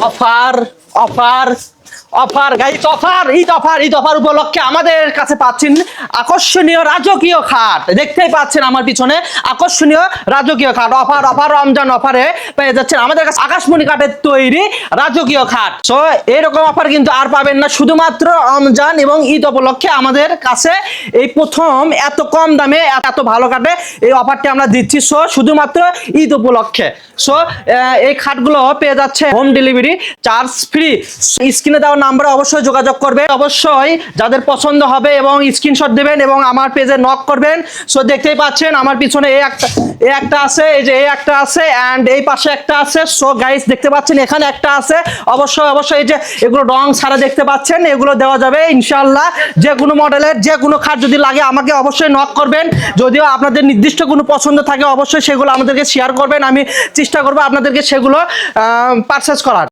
Offer offer offer guys, Eid offer উপলক্ষে আমাদের কাছে পাচ্ছেন আকর্ষণীয় রাজকীয় খাট। দেখতেই পাচ্ছেন আমার পিছনে আকর্ষণীয় রাজকীয় খাট। অফার রমজান অফারে পেয়ে যাচ্ছেন আমাদের কাছে আকাশমণি কাঠের তৈরি রাজকীয় খাট। সো এরকম অফার কিন্তু আর পাবেন না, শুধুমাত্র রমজান এবং ঈদ উপলক্ষে আমাদের কাছে এই প্রথম এত কম দামে এত ভালো কাটে এই অফারটি আমরা দিচ্ছি। সো শুধুমাত্র ঈদ উপলক্ষে। সো এই খাটগুলো পেয়ে যাচ্ছে হোম ডেলিভারি, চার্জ ফ্রি। স্ক্রিনে দেওয়া নাম্বারে অবশ্যই যোগাযোগ করবেন, অবশ্যই যাদের পছন্দ হবে এবং স্ক্রিনশট দেবেন এবং আমার পেজে নক করবেন। সো দেখতেই পাচ্ছেন আমার পিছনে এই একটা আছে, এই যে এই একটা আছে এন্ড এই পাশে একটা আছে। সো গাইস দেখতে পাচ্ছেন এখানে একটা আছে। অবশ্যই এই যে এগুলো রং ছাড়া দেখতে পাচ্ছেন, এগুলো দেওয়া যাবে ইনশাআল্লাহ। যে কোনো মডেলের যে কোনো খাট যদি লাগে আমাকে অবশ্যই নক করবেন। যদিও আপনাদের নির্দিষ্ট কোনো পছন্দ থাকে অবশ্যই সেগুলো আমাদেরকে শেয়ার করবেন, আমি চেষ্টা করবো আপনাদেরকে সেগুলো পারচেজ করার।